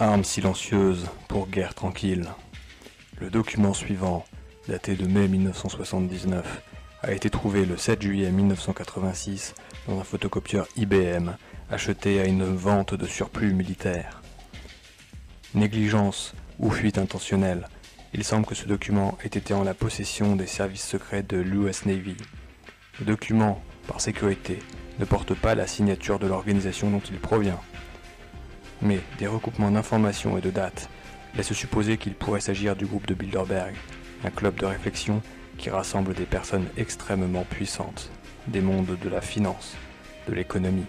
Armes silencieuses pour guerre tranquille. Le document suivant, daté de mai 1979, a été trouvé le 7 juillet 1986 dans un photocopieur IBM acheté à une vente de surplus militaire. Négligence ou fuite intentionnelle, il semble que ce document ait été en la possession des services secrets de l'US Navy. Le document, par sécurité, ne porte pas la signature de l'organisation dont il provient. Mais des recoupements d'informations et de dates laissent supposer qu'il pourrait s'agir du groupe de Bilderberg, un club de réflexion qui rassemble des personnes extrêmement puissantes, des mondes de la finance, de l'économie,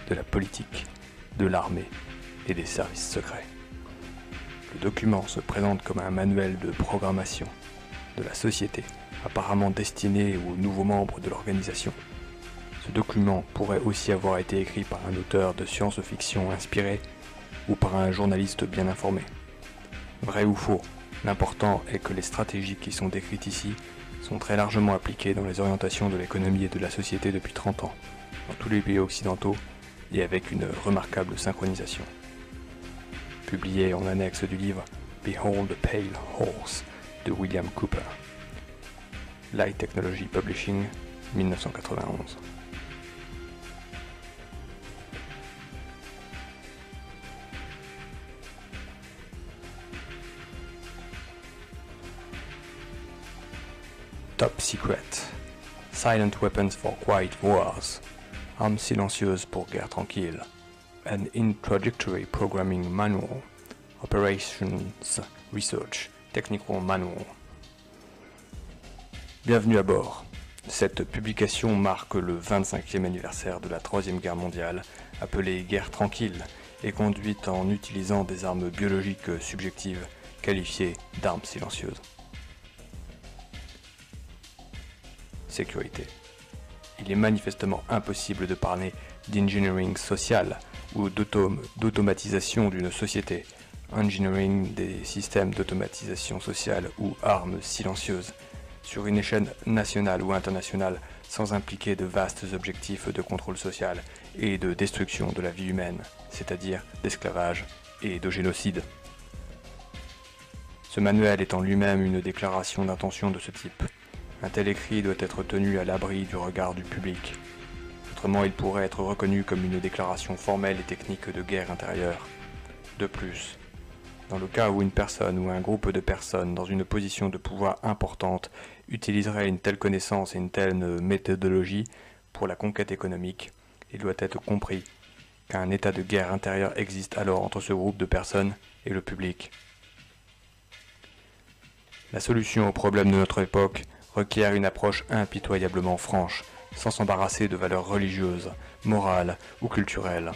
de la politique, de l'armée et des services secrets. Le document se présente comme un manuel de programmation de la société, apparemment destiné aux nouveaux membres de l'organisation. Ce document pourrait aussi avoir été écrit par un auteur de science-fiction inspiré ou par un journaliste bien informé. Vrai ou faux, l'important est que les stratégies qui sont décrites ici sont très largement appliquées dans les orientations de l'économie et de la société depuis 30 ans, dans tous les pays occidentaux et avec une remarquable synchronisation. Publié en annexe du livre Behold the Pale Horse de William Cooper. Light Technology Publishing, 1991. Top Secret. Silent Weapons for Quiet Wars. Armes silencieuses pour guerre tranquille. An Introductory Programming Manual. Operations Research Technical Manual. Bienvenue à bord. Cette publication marque le 25e anniversaire de la Troisième Guerre mondiale, appelée guerre tranquille, et conduite en utilisant des armes biologiques subjectives, qualifiées d'armes silencieuses. Sécurité. Il est manifestement impossible de parler d'engineering social ou d'automatisation d'une société, engineering des systèmes d'automatisation sociale ou armes silencieuses, sur une échelle nationale ou internationale sans impliquer de vastes objectifs de contrôle social et de destruction de la vie humaine, c'est-à-dire d'esclavage et de génocide. Ce manuel est en lui-même une déclaration d'intention de ce type. Un tel écrit doit être tenu à l'abri du regard du public. Autrement, il pourrait être reconnu comme une déclaration formelle et technique de guerre intérieure. De plus, dans le cas où une personne ou un groupe de personnes dans une position de pouvoir importante utiliserait une telle connaissance et une telle méthodologie pour la conquête économique, il doit être compris qu'un état de guerre intérieure existe alors entre ce groupe de personnes et le public. La solution au problème de notre époque requiert une approche impitoyablement franche, sans s'embarrasser de valeurs religieuses, morales ou culturelles.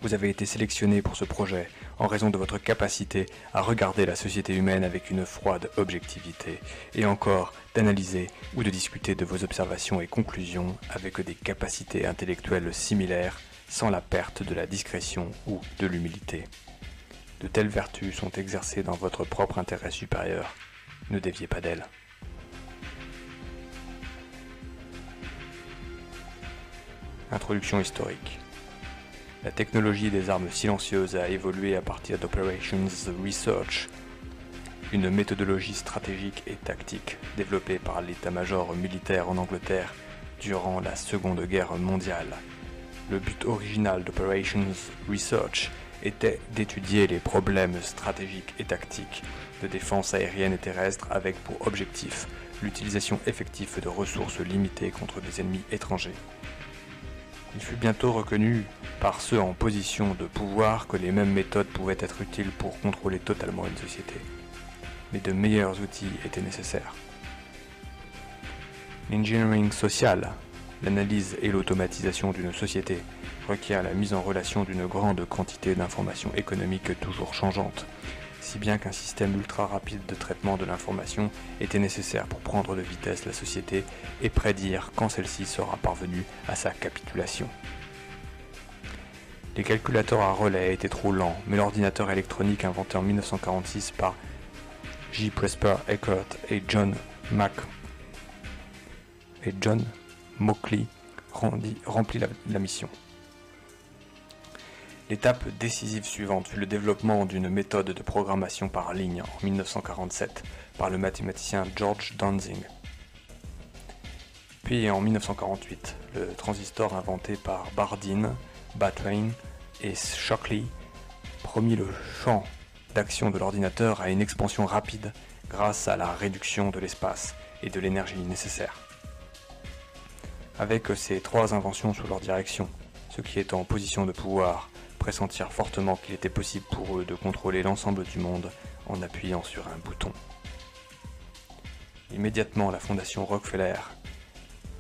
Vous avez été sélectionné pour ce projet en raison de votre capacité à regarder la société humaine avec une froide objectivité, et encore d'analyser ou de discuter de vos observations et conclusions avec des capacités intellectuelles similaires, sans la perte de la discrétion ou de l'humilité. De telles vertus sont exercées dans votre propre intérêt supérieur. Ne déviez pas d'elles. Introduction historique. La technologie des armes silencieuses a évolué à partir d'Operations Research, une méthodologie stratégique et tactique développée par l'état-major militaire en Angleterre durant la Seconde Guerre mondiale. Le but original d'Operations Research était d'étudier les problèmes stratégiques et tactiques de défense aérienne et terrestre avec pour objectif l'utilisation effective de ressources limitées contre des ennemis étrangers. Il fut bientôt reconnu par ceux en position de pouvoir que les mêmes méthodes pouvaient être utiles pour contrôler totalement une société. Mais de meilleurs outils étaient nécessaires. L'engineering social, l'analyse et l'automatisation d'une société, requiert la mise en relation d'une grande quantité d'informations économiques toujours changeantes, si bien qu'un système ultra rapide de traitement de l'information était nécessaire pour prendre de vitesse la société et prédire quand celle-ci sera parvenue à sa capitulation. Les calculateurs à relais étaient trop lents, mais l'ordinateur électronique inventé en 1946 par J. Presper Eckert et John Mauchly remplit la mission. L'étape décisive suivante fut le développement d'une méthode de programmation par ligne en 1947 par le mathématicien George Dantzig. Puis en 1948, le transistor inventé par Bardeen, Brattain et Shockley promit le champ d'action de l'ordinateur à une expansion rapide grâce à la réduction de l'espace et de l'énergie nécessaire. Avec ces trois inventions sous leur direction, ceux qui étaient en position de pouvoir pressentirent fortement qu'il était possible pour eux de contrôler l'ensemble du monde en appuyant sur un bouton. Immédiatement, la fondation Rockefeller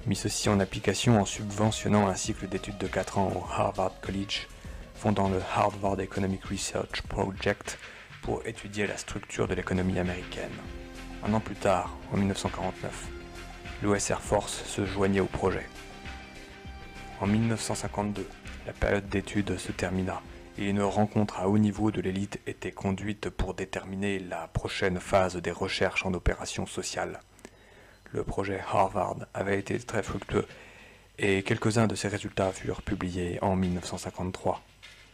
mit ceci en application en subventionnant un cycle d'études de 4 ans au Harvard College, fondant le Harvard Economic Research Project pour étudier la structure de l'économie américaine. Un an plus tard, en 1949, l'US Air Force se joignait au projet. En 1952, la période d'études se termina et une rencontre à haut niveau de l'élite était conduite pour déterminer la prochaine phase des recherches en opérations sociales. Le projet Harvard avait été très fructueux et quelques-uns de ses résultats furent publiés en 1953,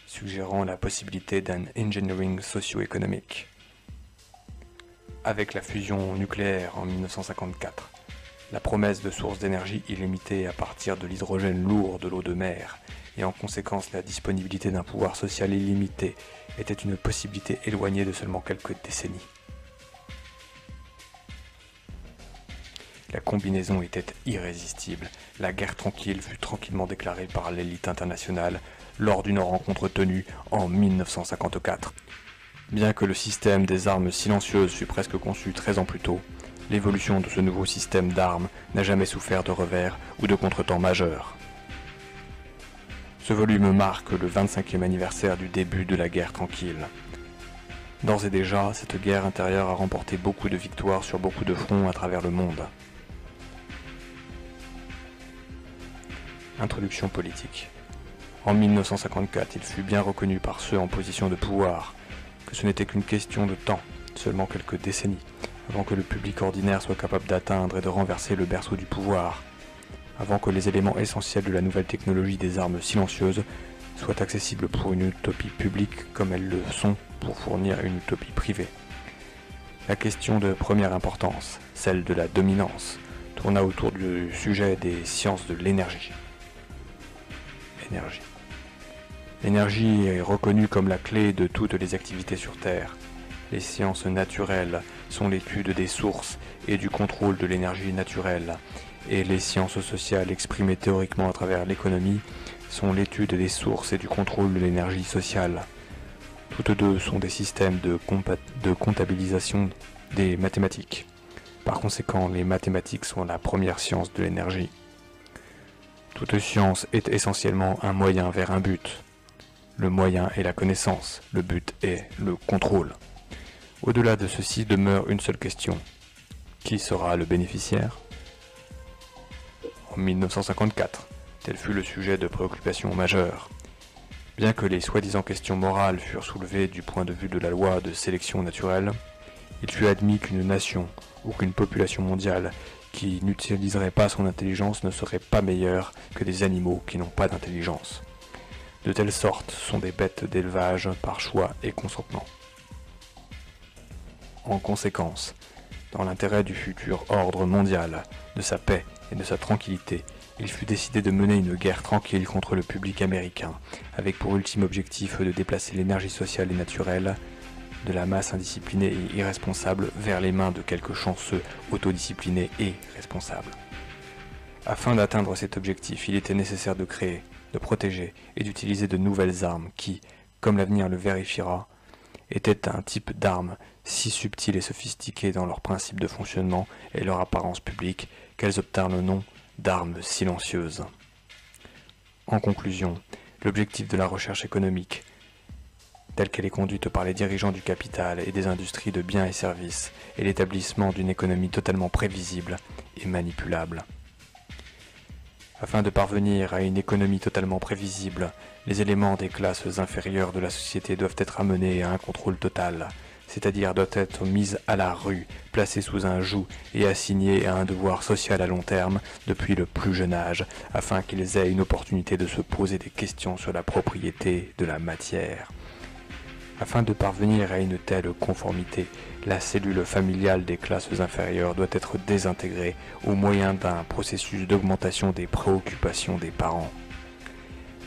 suggérant la possibilité d'un engineering socio-économique. Avec la fusion nucléaire en 1954, la promesse de sources d'énergie illimitée à partir de l'hydrogène lourd de l'eau de mer et en conséquence la disponibilité d'un pouvoir social illimité était une possibilité éloignée de seulement quelques décennies. La combinaison était irrésistible. La guerre tranquille fut tranquillement déclarée par l'élite internationale lors d'une rencontre tenue en 1954. Bien que le système des armes silencieuses fût presque conçu 13 ans plus tôt, l'évolution de ce nouveau système d'armes n'a jamais souffert de revers ou de contretemps majeurs. Ce volume marque le 25e anniversaire du début de la guerre tranquille. D'ores et déjà, cette guerre intérieure a remporté beaucoup de victoires sur beaucoup de fronts à travers le monde. Introduction politique. En 1954, il fut bien reconnu par ceux en position de pouvoir que ce n'était qu'une question de temps, seulement quelques décennies, avant que le public ordinaire soit capable d'atteindre et de renverser le berceau du pouvoir, avant que les éléments essentiels de la nouvelle technologie des armes silencieuses soient accessibles pour une utopie publique comme elles le sont pour fournir une utopie privée. La question de première importance, celle de la dominance, tourna autour du sujet des sciences de l'énergie. L'énergie est reconnue comme la clé de toutes les activités sur Terre. Les sciences naturelles sont l'étude des sources et du contrôle de l'énergie naturelle, et les sciences sociales exprimées théoriquement à travers l'économie sont l'étude des sources et du contrôle de l'énergie sociale. Toutes deux sont des systèmes de comptabilisation des mathématiques. Par conséquent, les mathématiques sont la première science de l'énergie. Toute science est essentiellement un moyen vers un but. Le moyen est la connaissance, le but est le contrôle. Au-delà de ceci demeure une seule question. Qui sera le bénéficiaire ? En 1954, tel fut le sujet de préoccupation majeure. Bien que les soi-disant questions morales furent soulevées du point de vue de la loi de sélection naturelle, il fut admis qu'une nation ou qu'une population mondiale qui n'utiliserait pas son intelligence ne serait pas meilleure que des animaux qui n'ont pas d'intelligence. De telle sorte sont des bêtes d'élevage par choix et consentement. En conséquence, dans l'intérêt du futur ordre mondial, de sa paix et de sa tranquillité, il fut décidé de mener une guerre tranquille contre le public américain, avec pour ultime objectif de déplacer l'énergie sociale et naturelle de la masse indisciplinée et irresponsable vers les mains de quelques chanceux autodisciplinés et responsables. Afin d'atteindre cet objectif, il était nécessaire de créer, de protéger et d'utiliser de nouvelles armes qui, comme l'avenir le vérifiera, étaient un type d'armes si subtiles et sophistiquées dans leur principe de fonctionnement et leur apparence publique qu'elles obtinrent le nom d'armes silencieuses. En conclusion, l'objectif de la recherche économique, telle qu'elle est conduite par les dirigeants du capital et des industries de biens et services, est l'établissement d'une économie totalement prévisible et manipulable. Afin de parvenir à une économie totalement prévisible, les éléments des classes inférieures de la société doivent être amenés à un contrôle total, c'est-à-dire doit être mise à la rue, placée sous un joug et assignée à un devoir social à long terme depuis le plus jeune âge, afin qu'ils aient une opportunité de se poser des questions sur la propriété de la matière. Afin de parvenir à une telle conformité, la cellule familiale des classes inférieures doit être désintégrée au moyen d'un processus d'augmentation des préoccupations des parents.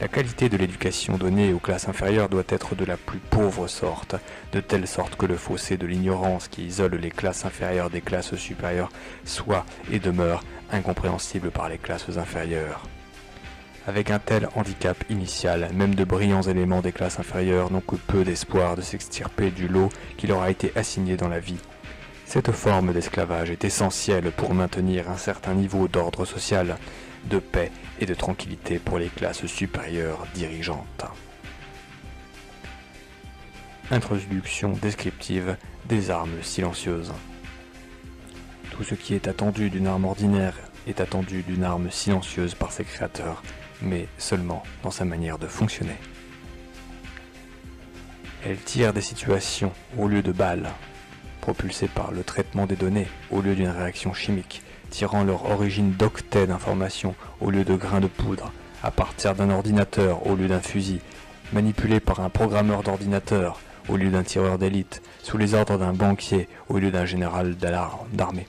La qualité de l'éducation donnée aux classes inférieures doit être de la plus pauvre sorte, de telle sorte que le fossé de l'ignorance qui isole les classes inférieures des classes supérieures soit et demeure incompréhensible par les classes inférieures. Avec un tel handicap initial, même de brillants éléments des classes inférieures n'ont que peu d'espoir de s'extirper du lot qui leur a été assigné dans la vie. Cette forme d'esclavage est essentielle pour maintenir un certain niveau d'ordre social, de paix et de tranquillité pour les classes supérieures dirigeantes. Introduction descriptive des armes silencieuses. Tout ce qui est attendu d'une arme ordinaire est attendu d'une arme silencieuse par ses créateurs, mais seulement dans sa manière de fonctionner. Elle tire des situations au lieu de balles, propulsées par le traitement des données au lieu d'une réaction chimique, tirant leur origine d'octets d'informations au lieu de grains de poudre, à partir d'un ordinateur au lieu d'un fusil, manipulée par un programmeur d'ordinateur au lieu d'un tireur d'élite, sous les ordres d'un banquier au lieu d'un général d'armée.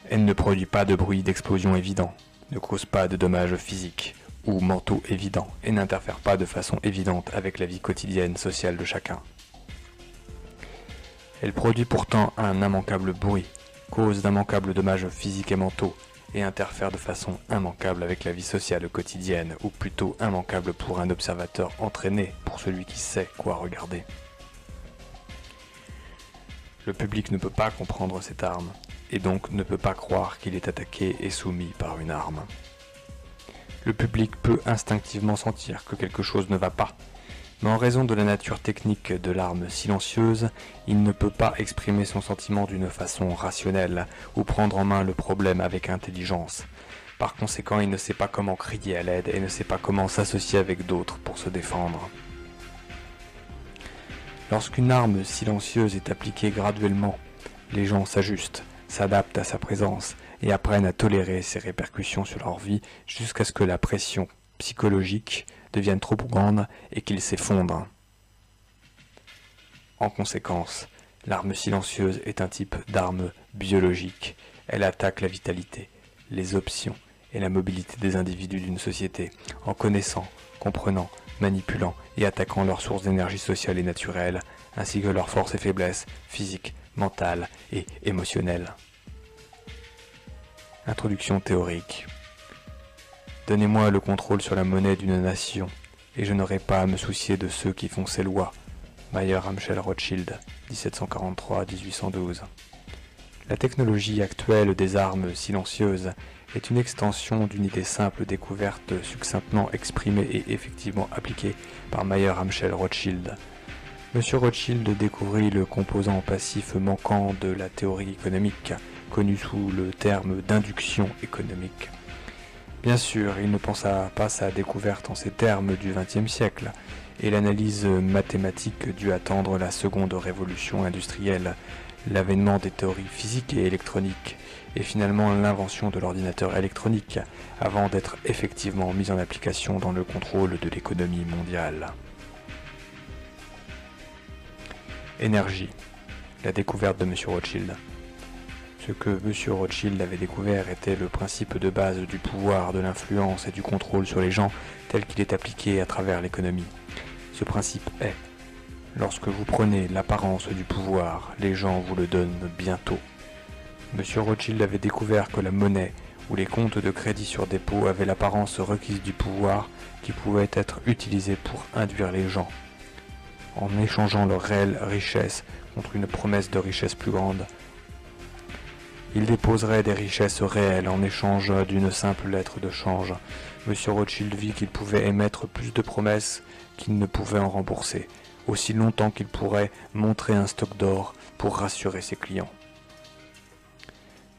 Elle ne produit pas de bruit d'explosion évident, ne cause pas de dommages physiques ou mentaux évidents et n'interfère pas de façon évidente avec la vie quotidienne sociale de chacun. Elle produit pourtant un immanquable bruit, cause d'immanquables dommages physiques et mentaux, et interfère de façon immanquable avec la vie sociale quotidienne, ou plutôt immanquable pour un observateur entraîné, pour celui qui sait quoi regarder. Le public ne peut pas comprendre cette arme, et donc ne peut pas croire qu'il est attaqué et soumis par une arme. Le public peut instinctivement sentir que quelque chose ne va pas, mais en raison de la nature technique de l'arme silencieuse, il ne peut pas exprimer son sentiment d'une façon rationnelle ou prendre en main le problème avec intelligence. Par conséquent, il ne sait pas comment crier à l'aide et ne sait pas comment s'associer avec d'autres pour se défendre. Lorsqu'une arme silencieuse est appliquée graduellement, les gens s'ajustent, s'adaptent à sa présence et apprennent à tolérer ses répercussions sur leur vie jusqu'à ce que la pression psychologique devienne trop grande et qu'ils s'effondrent. En conséquence, l'arme silencieuse est un type d'arme biologique. Elle attaque la vitalité, les options et la mobilité des individus d'une société en connaissant, comprenant, manipulant et attaquant leurs sources d'énergie sociale et naturelle, ainsi que leurs forces et faiblesses physiques, mentales et émotionnelles. Introduction théorique. Donnez-moi le contrôle sur la monnaie d'une nation, et je n'aurai pas à me soucier de ceux qui font ces lois. Mayer Amschel Rothschild, 1743-1812. La technologie actuelle des armes silencieuses est une extension d'une idée simple découverte, succinctement exprimée et effectivement appliquée par Mayer Amschel Rothschild. M. Rothschild découvrit le composant passif manquant de la théorie économique, connu sous le terme d'induction économique. Bien sûr, il ne pensa pas sa découverte en ces termes du XXe siècle, et l'analyse mathématique dut attendre la seconde révolution industrielle, l'avènement des théories physiques et électroniques, et finalement l'invention de l'ordinateur électronique, avant d'être effectivement mise en application dans le contrôle de l'économie mondiale. Énergie, la découverte de M. Rothschild. Ce que M. Rothschild avait découvert était le principe de base du pouvoir, de l'influence et du contrôle sur les gens tel qu'il est appliqué à travers l'économie. Ce principe est: lorsque vous prenez l'apparence du pouvoir, les gens vous le donnent bientôt. M. Rothschild avait découvert que la monnaie ou les comptes de crédit sur dépôt avaient l'apparence requise du pouvoir qui pouvait être utilisé pour induire les gens, en échangeant leur réelle richesse contre une promesse de richesse plus grande. Il déposerait des richesses réelles en échange d'une simple lettre de change. M. Rothschild vit qu'il pouvait émettre plus de promesses qu'il ne pouvait en rembourser, aussi longtemps qu'il pourrait montrer un stock d'or pour rassurer ses clients.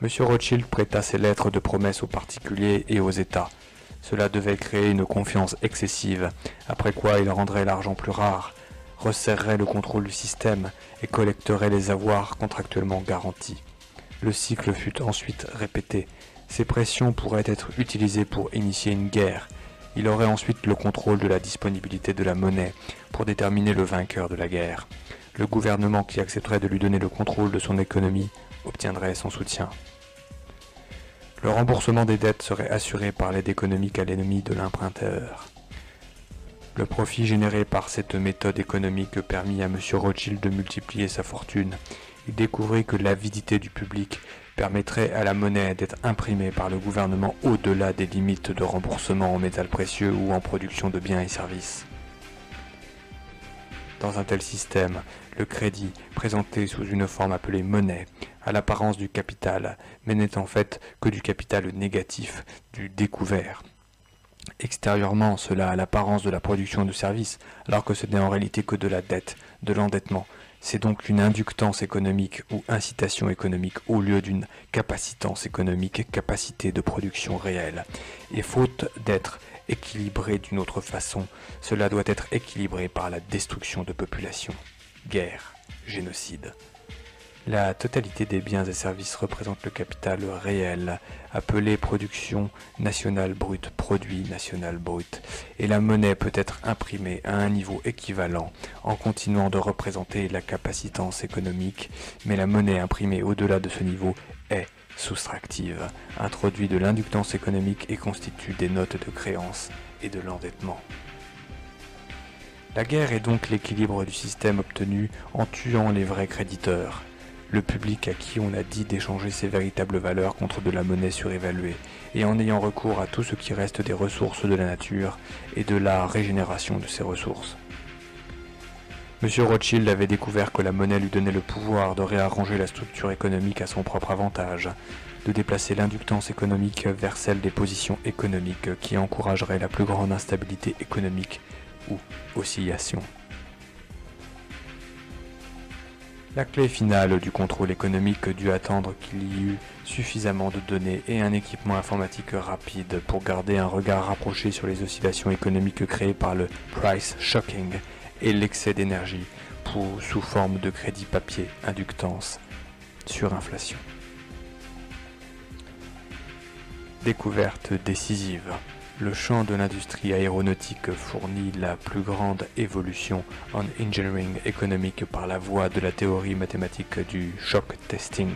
M. Rothschild prêta ses lettres de promesses aux particuliers et aux États. Cela devait créer une confiance excessive, après quoi il rendrait l'argent plus rare, resserrerait le contrôle du système et collecterait les avoirs contractuellement garantis. Le cycle fut ensuite répété. Ces pressions pourraient être utilisées pour initier une guerre. Il aurait ensuite le contrôle de la disponibilité de la monnaie pour déterminer le vainqueur de la guerre. Le gouvernement qui accepterait de lui donner le contrôle de son économie obtiendrait son soutien. Le remboursement des dettes serait assuré par l'aide économique à l'ennemi de l'emprunteur. Le profit généré par cette méthode économique permit à M. Rothschild de multiplier sa fortune. Il découvrit que l'avidité du public permettrait à la monnaie d'être imprimée par le gouvernement au-delà des limites de remboursement en métal précieux ou en production de biens et services. Dans un tel système, le crédit, présenté sous une forme appelée monnaie, a l'apparence du capital, mais n'est en fait que du capital négatif, du découvert. Extérieurement, cela a l'apparence de la production de services, alors que ce n'est en réalité que de la dette, de l'endettement. C'est donc une inductance économique ou incitation économique au lieu d'une capacitance économique, capacité de production réelle. Et faute d'être équilibré d'une autre façon, cela doit être équilibré par la destruction de populations, guerre, génocide. La totalité des biens et services représente le capital réel, appelé production nationale brute, produit national brut, et la monnaie peut être imprimée à un niveau équivalent en continuant de représenter la capacitance économique, mais la monnaie imprimée au-delà de ce niveau est soustractive, introduit de l'inductance économique et constitue des notes de créance et de l'endettement. La guerre est donc l'équilibre du système obtenu en tuant les vrais créditeurs, le public à qui on a dit d'échanger ses véritables valeurs contre de la monnaie surévaluée, et en ayant recours à tout ce qui reste des ressources de la nature et de la régénération de ces ressources. M. Rothschild avait découvert que la monnaie lui donnait le pouvoir de réarranger la structure économique à son propre avantage, de déplacer l'inductance économique vers celle des positions économiques qui encourageraient la plus grande instabilité économique ou oscillation. La clé finale du contrôle économique dut attendre qu'il y eut suffisamment de données et un équipement informatique rapide pour garder un regard rapproché sur les oscillations économiques créées par le price shocking et l'excès d'énergie sous forme de crédit papier, inductance, surinflation. Découverte décisive. Le champ de l'industrie aéronautique fournit la plus grande évolution en engineering économique par la voie de la théorie mathématique du shock testing.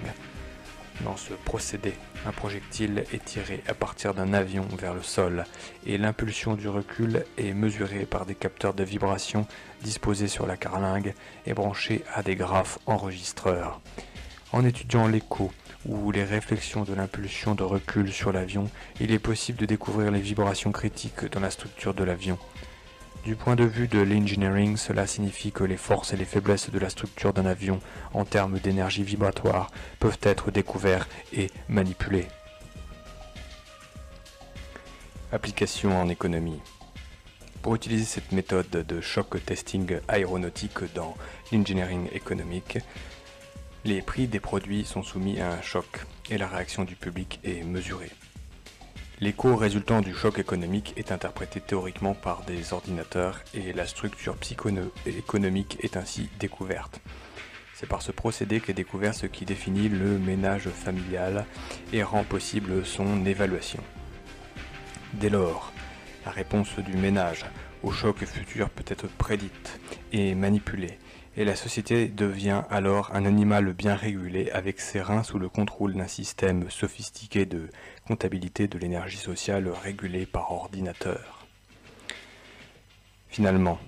Dans ce procédé, un projectile est tiré à partir d'un avion vers le sol et l'impulsion du recul est mesurée par des capteurs de vibration disposés sur la carlingue et branchés à des graphes enregistreurs. En étudiant l'écho ou les réflexions de l'impulsion de recul sur l'avion, il est possible de découvrir les vibrations critiques dans la structure de l'avion. Du point de vue de l'engineering, cela signifie que les forces et les faiblesses de la structure d'un avion en termes d'énergie vibratoire peuvent être découverts et manipulés. Application en économie. Pour utiliser cette méthode de shock testing aéronautique dans l'engineering économique, les prix des produits sont soumis à un choc et la réaction du public est mesurée. L'écho résultant du choc économique est interprété théoriquement par des ordinateurs et la structure psycho-économique est ainsi découverte. C'est par ce procédé qu'est découvert ce qui définit le ménage familial et rend possible son évaluation. Dès lors, la réponse du ménage au choc futur peut être prédite et manipulée, et la société devient alors un animal bien régulé avec ses reins sous le contrôle d'un système sophistiqué de comptabilité de l'énergie sociale régulé par ordinateur. Finalement,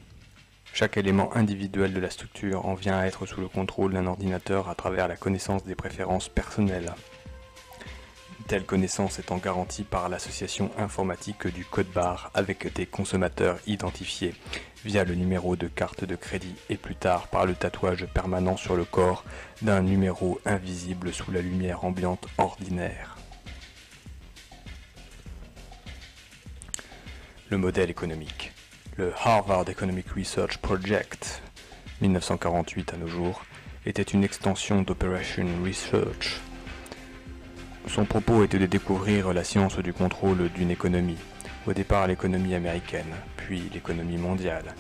chaque élément individuel de la structure en vient à être sous le contrôle d'un ordinateur à travers la connaissance des préférences personnelles. Telle connaissance étant garantie par l'association informatique du code-barre avec des consommateurs identifiés via le numéro de carte de crédit et plus tard par le tatouage permanent sur le corps d'un numéro invisible sous la lumière ambiante ordinaire. Le modèle économique. Le Harvard Economic Research Project, 1948 à nos jours, était une extension d'Operation Research. Son propos était de découvrir la science du contrôle d'une économie, au départ l'économie américaine, puis l'économie mondiale.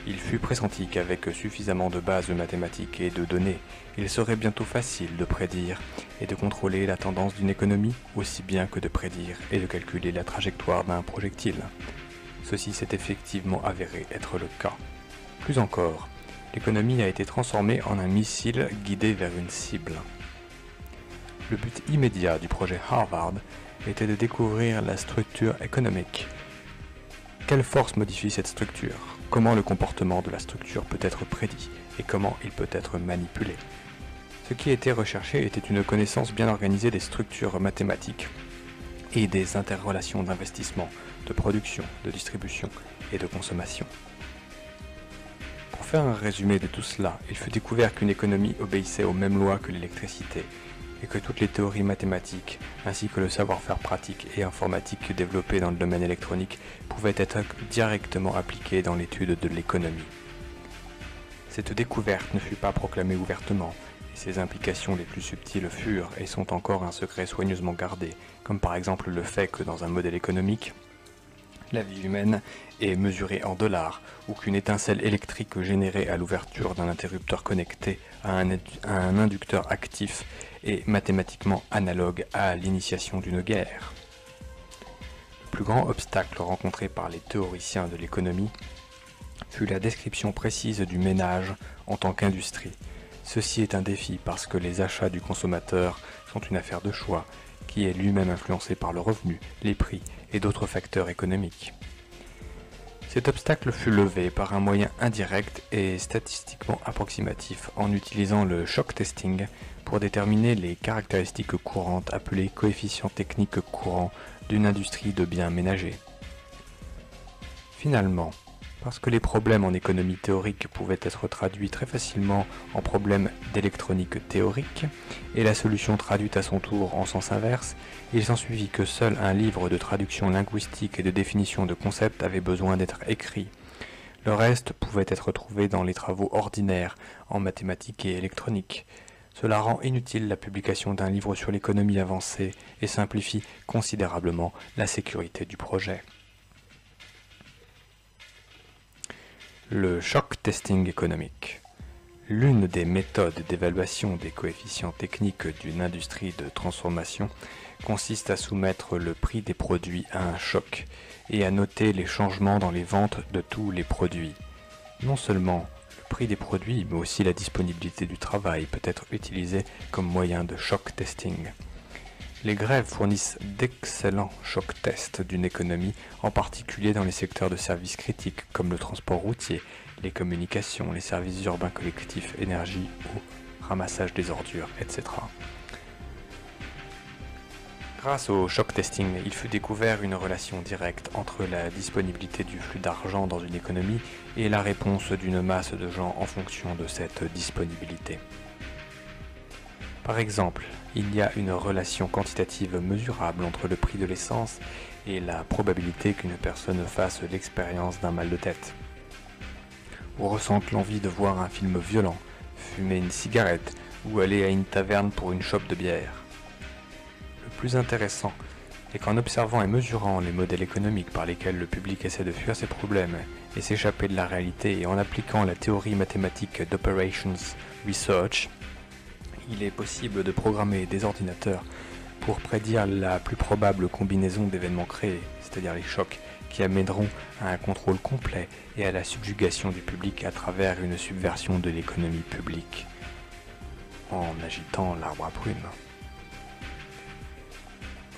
Il fut pressenti qu'avec suffisamment de bases mathématiques et de données, il serait bientôt facile de prédire et de contrôler la tendance d'une économie, aussi bien que de prédire et de calculer la trajectoire d'un projectile. Ceci s'est effectivement avéré être le cas. Plus encore, l'économie a été transformée en un missile guidé vers une cible. Le but immédiat du projet Harvard était de découvrir la structure économique. Quelle force modifie cette structure? Comment le comportement de la structure peut être prédit et comment il peut être manipulé? Ce qui était recherché était une connaissance bien organisée des structures mathématiques et des interrelations d'investissement, de production, de distribution et de consommation. Pour faire un résumé de tout cela, il fut découvert qu'une économie obéissait aux mêmes lois que l'électricité et que toutes les théories mathématiques, ainsi que le savoir-faire pratique et informatique développé dans le domaine électronique, pouvaient être directement appliqués dans l'étude de l'économie. Cette découverte ne fut pas proclamée ouvertement, et ses implications les plus subtiles furent et sont encore un secret soigneusement gardé, comme par exemple le fait que dans un modèle économique, la vie humaine est mesurée en dollars, ou qu'une étincelle électrique générée à l'ouverture d'un interrupteur connecté à un inducteur actif est mathématiquement analogue à l'initiation d'une guerre. Le plus grand obstacle rencontré par les théoriciens de l'économie fut la description précise du ménage en tant qu'industrie. Ceci est un défi parce que les achats du consommateur sont une affaire de choix, qui est lui-même influencé par le revenu, les prix et d'autres facteurs économiques. Cet obstacle fut levé par un moyen indirect et statistiquement approximatif en utilisant le shock testing pour déterminer les caractéristiques courantes appelées coefficients techniques courants d'une industrie de biens ménagers. Finalement, parce que les problèmes en économie théorique pouvaient être traduits très facilement en problèmes d'électronique théorique, et la solution traduite à son tour en sens inverse, il s'ensuivit que seul un livre de traduction linguistique et de définition de concepts avait besoin d'être écrit. Le reste pouvait être trouvé dans les travaux ordinaires en mathématiques et électronique. Cela rend inutile la publication d'un livre sur l'économie avancée et simplifie considérablement la sécurité du projet. Le shock testing économique. L'une des méthodes d'évaluation des coefficients techniques d'une industrie de transformation consiste à soumettre le prix des produits à un choc et à noter les changements dans les ventes de tous les produits. Non seulement le prix des produits, mais aussi la disponibilité du travail peut être utilisé comme moyen de shock testing. Les grèves fournissent d'excellents shock tests d'une économie, en particulier dans les secteurs de services critiques comme le transport routier, les communications, les services urbains collectifs, énergie, eau, ramassage des ordures, etc. Grâce au shock testing, il fut découvert une relation directe entre la disponibilité du flux d'argent dans une économie et la réponse d'une masse de gens en fonction de cette disponibilité. Par exemple, il y a une relation quantitative mesurable entre le prix de l'essence et la probabilité qu'une personne fasse l'expérience d'un mal de tête, ou ressente l'envie de voir un film violent, fumer une cigarette ou aller à une taverne pour une chope de bière. Le plus intéressant est qu'en observant et mesurant les modèles économiques par lesquels le public essaie de fuir ses problèmes et s'échapper de la réalité et en appliquant la théorie mathématique d'Operations Research, il est possible de programmer des ordinateurs pour prédire la plus probable combinaison d'événements créés, c'est-à-dire les chocs, qui amèneront à un contrôle complet et à la subjugation du public à travers une subversion de l'économie publique, en agitant l'arbre à prunes.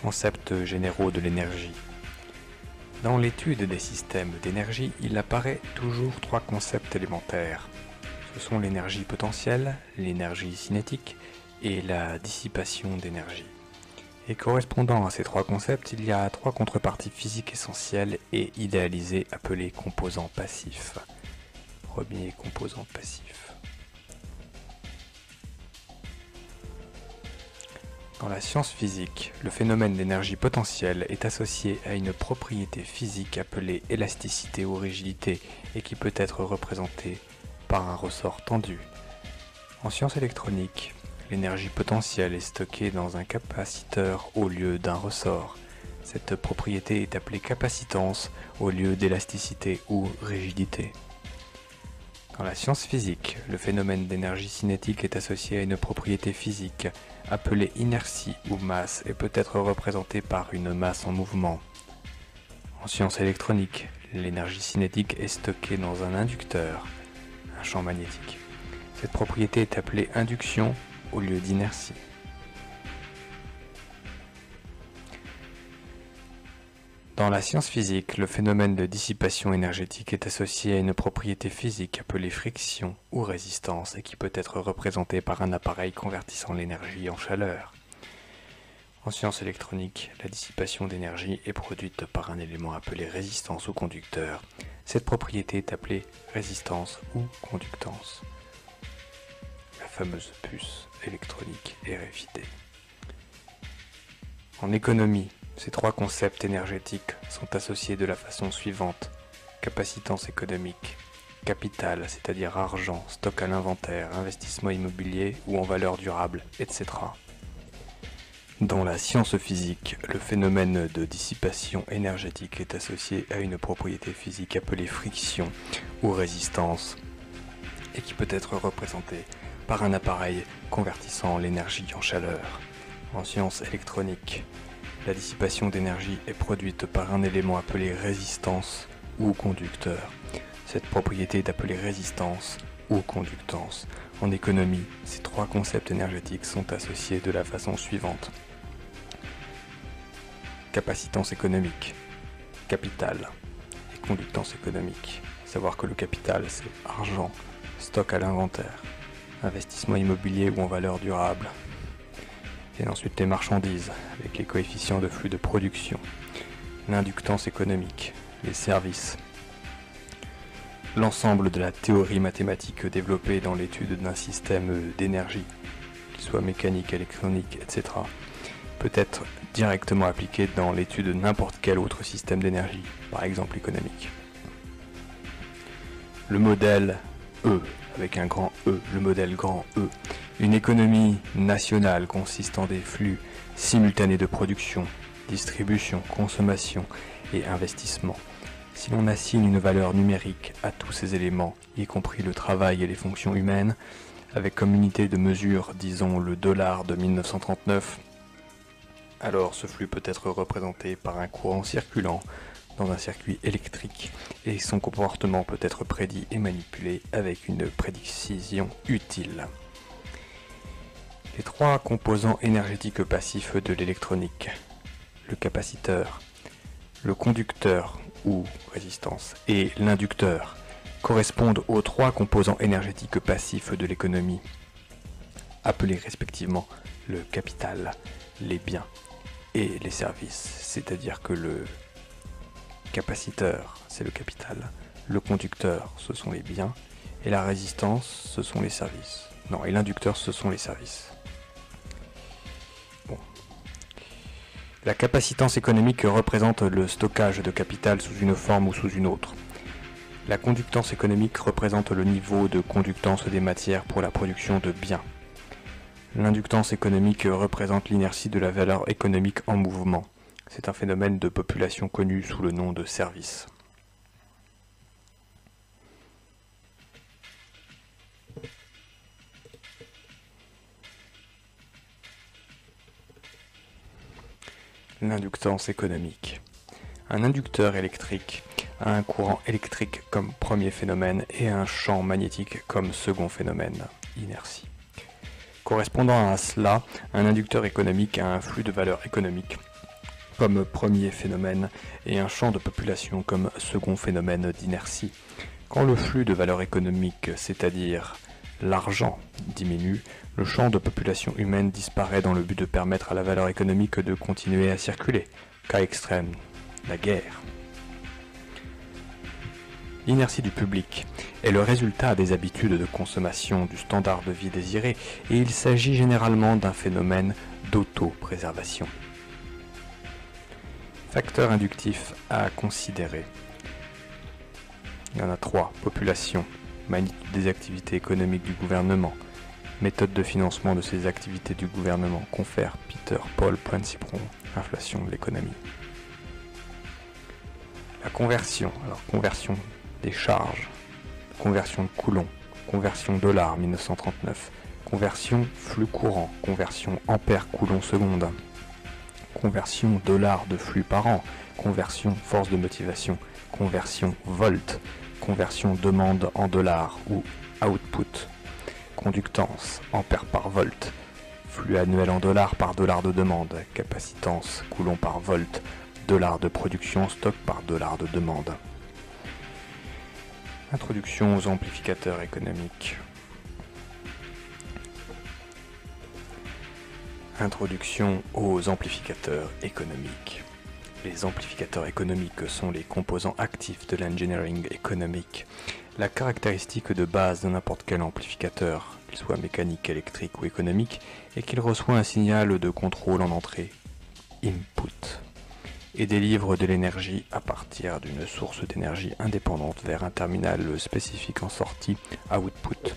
Concepts généraux de l'énergie. Dans l'étude des systèmes d'énergie, il apparaît toujours trois concepts élémentaires. Ce sont l'énergie potentielle, l'énergie cinétique et la dissipation d'énergie. Et correspondant à ces trois concepts, il y a trois contreparties physiques essentielles et idéalisées appelées composants passifs. Premier composant passif. Dans la science physique, le phénomène d'énergie potentielle est associé à une propriété physique appelée élasticité ou rigidité et qui peut être représentée par un ressort tendu. En sciences électroniques, l'énergie potentielle est stockée dans un capaciteur au lieu d'un ressort. Cette propriété est appelée capacitance au lieu d'élasticité ou rigidité. Dans la science physique, le phénomène d'énergie cinétique est associé à une propriété physique appelée inertie ou masse et peut être représenté par une masse en mouvement. En science électronique, l'énergie cinétique est stockée dans un inducteur, un champ magnétique. Cette propriété est appelée induction au lieu d'inertie. Dans la science physique, le phénomène de dissipation énergétique est associé à une propriété physique appelée friction ou résistance et qui peut être représentée par un appareil convertissant l'énergie en chaleur. En science électronique, la dissipation d'énergie est produite par un élément appelé résistance ou conducteur. Cette propriété est appelée résistance ou conductance. La fameuse puce électronique RFID. En économie, ces trois concepts énergétiques sont associés de la façon suivante: capacitance économique, capital, c'est-à-dire argent, stock à l'inventaire, investissement immobilier ou en valeur durable, etc. Dans la science physique, le phénomène de dissipation énergétique est associé à une propriété physique appelée friction ou résistance et qui peut être représentée par un appareil convertissant l'énergie en chaleur. En science électronique, la dissipation d'énergie est produite par un élément appelé résistance ou conducteur. Cette propriété est appelée résistance ou conductance. En économie, ces trois concepts énergétiques sont associés de la façon suivante: capacitance économique, capital et conductance économique. Savoir que le capital, c'est argent, stock à l'inventaire, investissement immobilier ou en valeur durable. Et ensuite les marchandises, avec les coefficients de flux de production, l'inductance économique, les services. L'ensemble de la théorie mathématique développée dans l'étude d'un système d'énergie, qu'il soit mécanique, électronique, etc., peut être directement appliqué dans l'étude de n'importe quel autre système d'énergie, par exemple économique. Le modèle E, avec un grand E, le modèle grand E. Une économie nationale consiste en des flux simultanés de production, distribution, consommation et investissement. Si l'on assigne une valeur numérique à tous ces éléments, y compris le travail et les fonctions humaines, avec comme unité de mesure, disons, le dollar de 1939, alors ce flux peut être représenté par un courant circulant dans un circuit électrique et son comportement peut être prédit et manipulé avec une précision utile. Les trois composants énergétiques passifs de l'électronique, le capaciteur, le conducteur ou résistance et l'inducteur, correspondent aux trois composants énergétiques passifs de l'économie, appelés respectivement le capital, les biens et les services, c'est-à-dire que le capaciteur, c'est le capital, le conducteur, ce sont les biens, et la résistance, ce sont les services. Non, et l'inducteur, ce sont les services. Bon. La capacitance économique représente le stockage de capital sous une forme ou sous une autre. La conductance économique représente le niveau de conductance des matières pour la production de biens. L'inductance économique représente l'inertie de la valeur économique en mouvement. C'est un phénomène de population connu sous le nom de service. L'inductance économique. Un inducteur électrique a un courant électrique comme premier phénomène et un champ magnétique comme second phénomène, inertie. Correspondant à cela, un inducteur économique a un flux de valeur économique comme premier phénomène et un champ de population comme second phénomène d'inertie. Quand le flux de valeur économique, c'est-à-dire l'argent, diminue, le champ de population humaine disparaît dans le but de permettre à la valeur économique de continuer à circuler. Cas extrême, la guerre. L'inertie du public est le résultat des habitudes de consommation du standard de vie désiré et il s'agit généralement d'un phénomène d'auto-préservation. Facteurs inductifs à considérer. Il y en a 3. Population, magnitude des activités économiques du gouvernement, méthode de financement de ces activités du gouvernement, confère Peter Paul Poinsy-Bron, inflation de l'économie. La conversion, alors conversion des charges conversion de Coulomb, conversion dollar 1939, conversion flux courant, conversion ampère Coulomb seconde, conversion dollar de flux par an, conversion force de motivation, conversion volt, conversion demande en dollars ou output, conductance ampère par volt, flux annuel en dollars par dollar de demande, capacitance Coulomb par volt, dollar de production stock par dollar de demande. Introduction aux amplificateurs économiques. Introduction aux amplificateurs économiques. Les amplificateurs économiques sont les composants actifs de l'engineering économique. La caractéristique de base de n'importe quel amplificateur, qu'il soit mécanique, électrique ou économique, est qu'il reçoit un signal de contrôle en entrée, input, et délivre de l'énergie à partir d'une source d'énergie indépendante vers un terminal spécifique en sortie, output,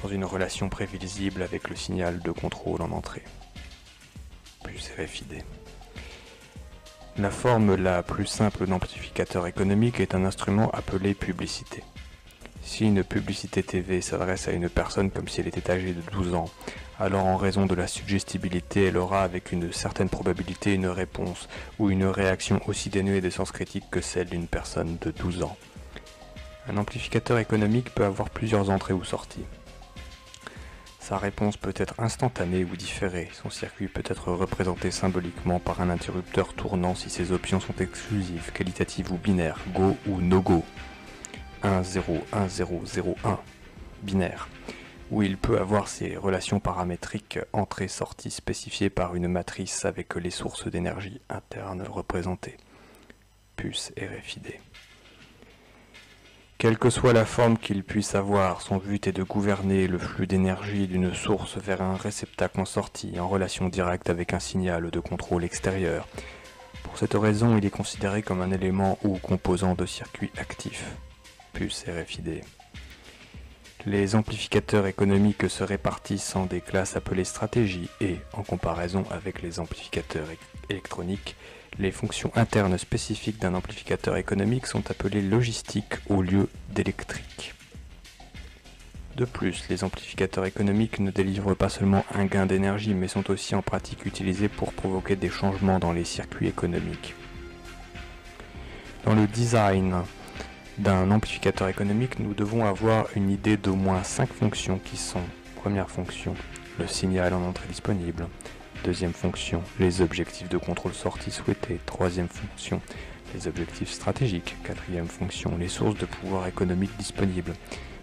dans une relation prévisible avec le signal de contrôle en entrée, plus RFID. La forme la plus simple d'amplificateur économique est un instrument appelé publicité. Si une publicité TV s'adresse à une personne comme si elle était âgée de 12 ans, alors en raison de la suggestibilité, elle aura avec une certaine probabilité une réponse ou une réaction aussi dénuée de sens critique que celle d'une personne de 12 ans. Un amplificateur économique peut avoir plusieurs entrées ou sorties. Sa réponse peut être instantanée ou différée. Son circuit peut être représenté symboliquement par un interrupteur tournant si ses options sont exclusives, qualitatives ou binaires, go ou no go. 1, 0, 1, 0, 0, 1, binaire, où il peut avoir ses relations paramétriques entrée-sortie spécifiées par une matrice avec les sources d'énergie internes représentées. Puce RFID. Quelle que soit la forme qu'il puisse avoir, son but est de gouverner le flux d'énergie d'une source vers un réceptacle en sortie, en relation directe avec un signal de contrôle extérieur. Pour cette raison, il est considéré comme un élément ou composant de circuit actif. Puce RFID. Les amplificateurs économiques se répartissent en des classes appelées stratégies et, en comparaison avec les amplificateurs électroniques, les fonctions internes spécifiques d'un amplificateur économique sont appelées logistiques au lieu d'électriques. De plus, les amplificateurs économiques ne délivrent pas seulement un gain d'énergie, mais sont aussi en pratique utilisés pour provoquer des changements dans les circuits économiques. Dans le design d'un amplificateur économique, nous devons avoir une idée d'au moins 5 fonctions qui sont: première fonction, le signal en entrée disponible; deuxième fonction, les objectifs de contrôle sortie souhaités; troisième fonction, les objectifs stratégiques; quatrième fonction, les sources de pouvoir économique disponibles;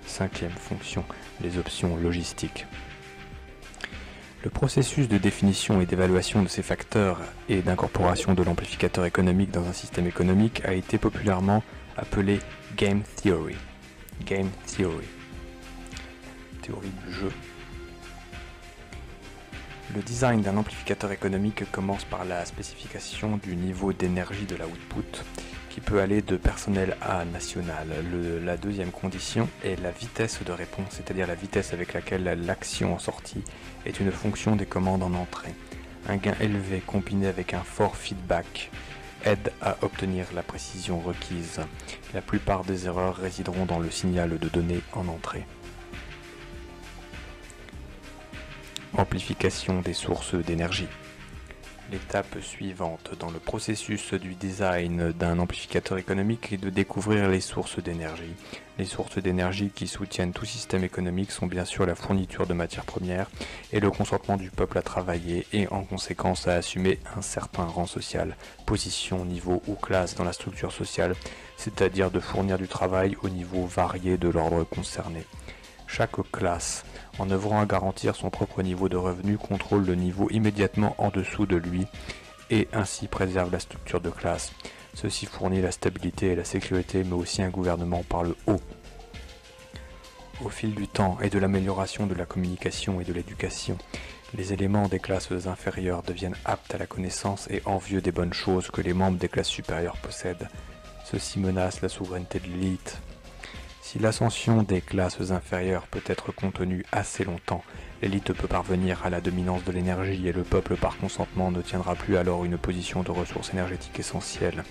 cinquième fonction, les options logistiques. Le processus de définition et d'évaluation de ces facteurs et d'incorporation de l'amplificateur économique dans un système économique a été populairement appelé Game Theory. Game Theory. Théorie du jeu. Le design d'un amplificateur économique commence par la spécification du niveau d'énergie de l'output, qui peut aller de personnel à national. La deuxième condition est la vitesse de réponse, c'est-à-dire la vitesse avec laquelle l'action en sortie est une fonction des commandes en entrée. Un gain élevé combiné avec un fort feedback aide à obtenir la précision requise. La plupart des erreurs résideront dans le signal de données en entrée. Amplification des sources d'énergie. L'étape suivante dans le processus du design d'un amplificateur économique est de découvrir les sources d'énergie. Les sources d'énergie qui soutiennent tout système économique sont bien sûr la fourniture de matières premières et le consentement du peuple à travailler et en conséquence à assumer un certain rang social, position, niveau ou classe dans la structure sociale, c'est-à-dire de fournir du travail au niveau varié de l'ordre concerné. Chaque classe, en œuvrant à garantir son propre niveau de revenu, contrôle le niveau immédiatement en dessous de lui et ainsi préserve la structure de classe. Ceci fournit la stabilité et la sécurité, mais aussi un gouvernement par le haut. Au fil du temps et de l'amélioration de la communication et de l'éducation, les éléments des classes inférieures deviennent aptes à la connaissance et envieux des bonnes choses que les membres des classes supérieures possèdent. Ceci menace la souveraineté de l'élite. Si l'ascension des classes inférieures peut être contenue assez longtemps, l'élite peut parvenir à la dominance de l'énergie et le peuple par consentement ne tiendra plus alors une position de ressources énergétiques essentielles.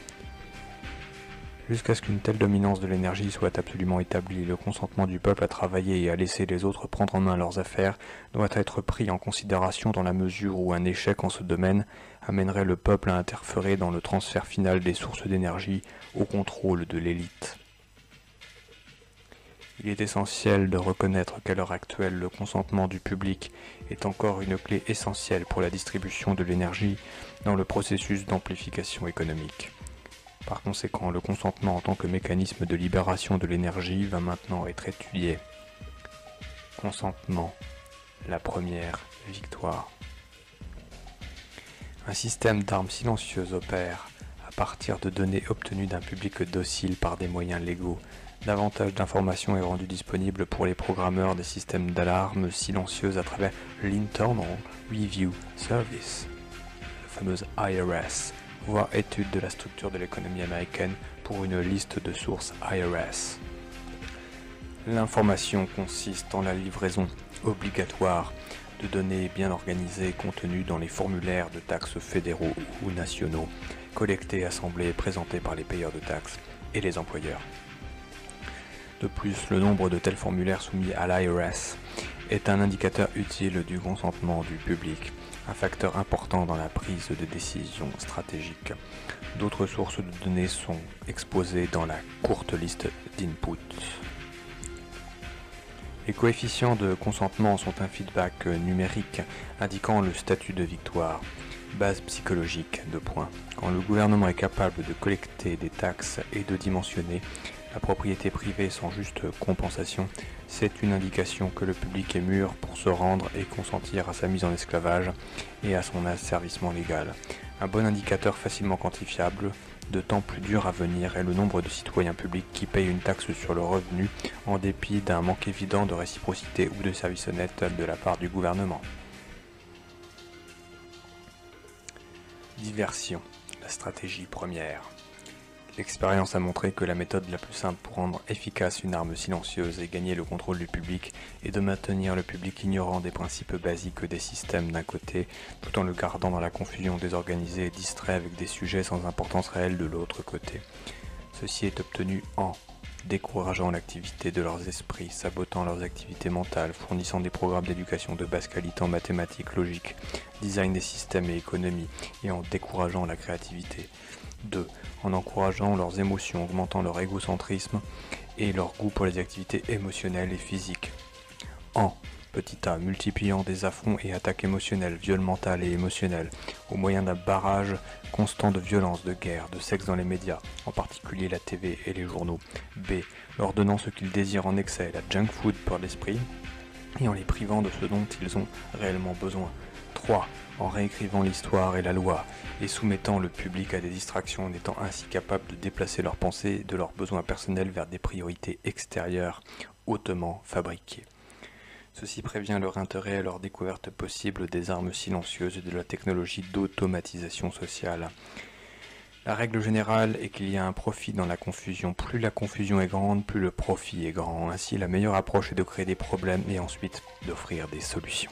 Jusqu'à ce qu'une telle dominance de l'énergie soit absolument établie, le consentement du peuple à travailler et à laisser les autres prendre en main leurs affaires doit être pris en considération dans la mesure où un échec en ce domaine amènerait le peuple à interférer dans le transfert final des sources d'énergie au contrôle de l'élite. Il est essentiel de reconnaître qu'à l'heure actuelle, le consentement du public est encore une clé essentielle pour la distribution de l'énergie dans le processus d'amplification économique. Par conséquent, le consentement en tant que mécanisme de libération de l'énergie va maintenant être étudié. Consentement, la première victoire. Un système d'armes silencieuses opère à partir de données obtenues d'un public docile par des moyens légaux. Davantage d'informations est rendu disponible pour les programmeurs des systèmes d'alarmes silencieuses à travers l'Internal Review Service, la fameuse IRS, voire étude de la structure de l'économie américaine pour une liste de sources IRS. L'information consiste en la livraison obligatoire de données bien organisées contenues dans les formulaires de taxes fédéraux ou nationaux, collectés, assemblés et présentés par les payeurs de taxes et les employeurs. De plus, le nombre de tels formulaires soumis à l'IRS est un indicateur utile du consentement du public, un facteur important dans la prise de décision stratégique. D'autres sources de données sont exposées dans la courte liste d'inputs. Les coefficients de consentement sont un feedback numérique indiquant le statut de victoire. Base psychologique, Quand le gouvernement est capable de collecter des taxes et de dimensionner la propriété privée sans juste compensation, c'est une indication que le public est mûr pour se rendre et consentir à sa mise en esclavage et à son asservissement légal. Un bon indicateur facilement quantifiable, de temps plus dur à venir, est le nombre de citoyens publics qui payent une taxe sur le revenu en dépit d'un manque évident de réciprocité ou de service honnête de la part du gouvernement. Diversion, la stratégie première. L'expérience a montré que la méthode la plus simple pour rendre efficace une arme silencieuse et gagner le contrôle du public est de maintenir le public ignorant des principes basiques des systèmes d'un côté, tout en le gardant dans la confusion désorganisée et distrait avec des sujets sans importance réelle de l'autre côté. Ceci est obtenu en décourageant l'activité de leurs esprits, sabotant leurs activités mentales, fournissant des programmes d'éducation de basse qualité en mathématiques, logique, design des systèmes et économie, et en décourageant la créativité. 2. En encourageant leurs émotions, augmentant leur égocentrisme et leur goût pour les activités émotionnelles et physiques. En a, multipliant des affronts et attaques émotionnelles, viols mentales et émotionnels, au moyen d'un barrage constant de violence, de guerre, de sexe dans les médias, en particulier la TV et les journaux. B. Leur donnant ce qu'ils désirent en excès, la junk food pour l'esprit, et en les privant de ce dont ils ont réellement besoin. 3. En réécrivant l'histoire et la loi, et soumettant le public à des distractions en étant ainsi capable de déplacer leurs pensées de leurs besoins personnels vers des priorités extérieures hautement fabriquées. Ceci prévient leur intérêt à leur découverte possible des armes silencieuses et de la technologie d'automatisation sociale. La règle générale est qu'il y a un profit dans la confusion. Plus la confusion est grande, plus le profit est grand. Ainsi, la meilleure approche est de créer des problèmes et ensuite d'offrir des solutions.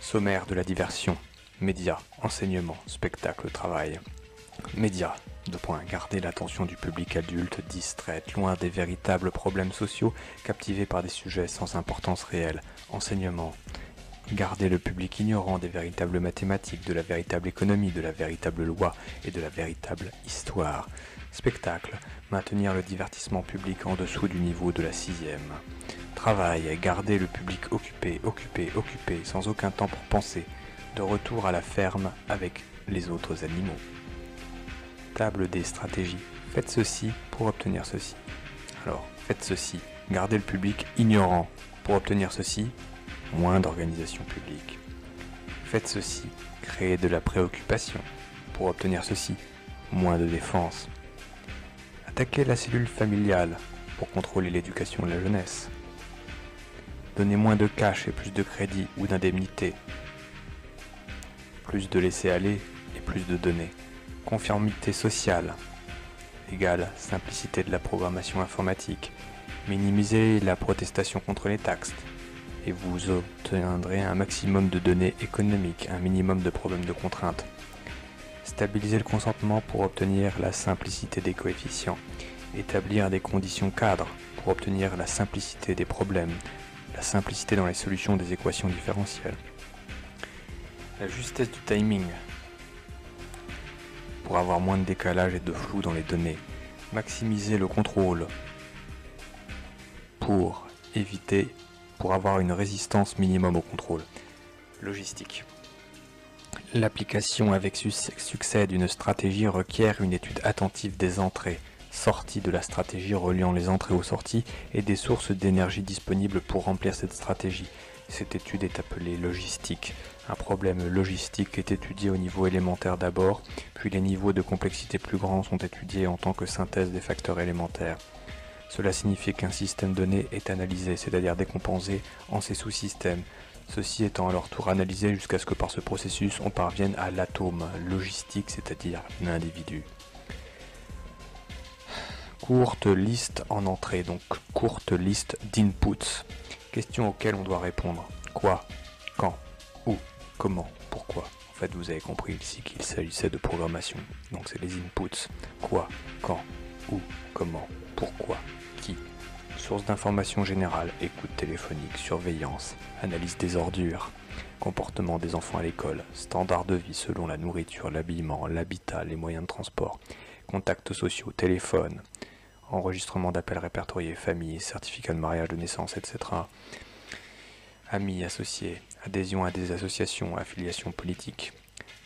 Sommaire de la diversion. Médias, enseignement, spectacle, travail. Médias. Garder l'attention du public adulte distraite, loin des véritables problèmes sociaux, captivé par des sujets sans importance réelle. Enseignement. Garder le public ignorant des véritables mathématiques, de la véritable économie, de la véritable loi et de la véritable histoire. Spectacle. Maintenir le divertissement public en dessous du niveau de la 6e. Travail. Garder le public occupé, sans aucun temps pour penser. De retour à la ferme avec les autres animaux. Table des stratégies. Faites ceci pour obtenir ceci. Alors, faites ceci. Gardez le public ignorant. Pour obtenir ceci, moins d'organisation publique. Faites ceci. Créez de la préoccupation. Pour obtenir ceci, moins de défense. Attaquez la cellule familiale pour contrôler l'éducation de la jeunesse. Donnez moins de cash et plus de crédit ou d'indemnité. Plus de laisser-aller et plus de données. Conformité sociale égale simplicité de la programmation informatique. Minimisez la protestation contre les taxes et vous obtiendrez un maximum de données économiques, un minimum de problèmes de contraintes. Stabiliser le consentement pour obtenir la simplicité des coefficients. Établir des conditions cadres pour obtenir la simplicité des problèmes, la simplicité dans les solutions des équations différentielles. La justesse du timing pour avoir moins de décalage et de flou dans les données. Maximiser le contrôle pour avoir une résistance minimum au contrôle. Logistique. L'application avec succès d'une stratégie requiert une étude attentive des entrées, sorties de la stratégie reliant les entrées aux sorties et des sources d'énergie disponibles pour remplir cette stratégie. Cette étude est appelée logistique. Un problème logistique est étudié au niveau élémentaire d'abord, puis les niveaux de complexité plus grands sont étudiés en tant que synthèse des facteurs élémentaires. Cela signifie qu'un système donné est analysé, c'est-à-dire décomposé en ses sous-systèmes. Ceci étant à leur tour analysé jusqu'à ce que par ce processus on parvienne à l'atome logistique, c'est-à-dire l'individu. Courte liste en entrée, donc courte liste d'inputs. Questions auxquelles on doit répondre. Quoi, quand, où, comment, pourquoi. En fait, vous avez compris ici qu'il s'agissait de programmation. Donc c'est les inputs. Quoi, quand, où, comment, pourquoi, qui. Source d'informations générales, écoute téléphonique, surveillance, analyse des ordures, comportement des enfants à l'école, standard de vie selon la nourriture, l'habillement, l'habitat, les moyens de transport, contacts sociaux, téléphone, enregistrement d'appels répertoriés, famille, certificat de mariage, de naissance, etc. Amis, associés, adhésion à des associations, affiliation politique,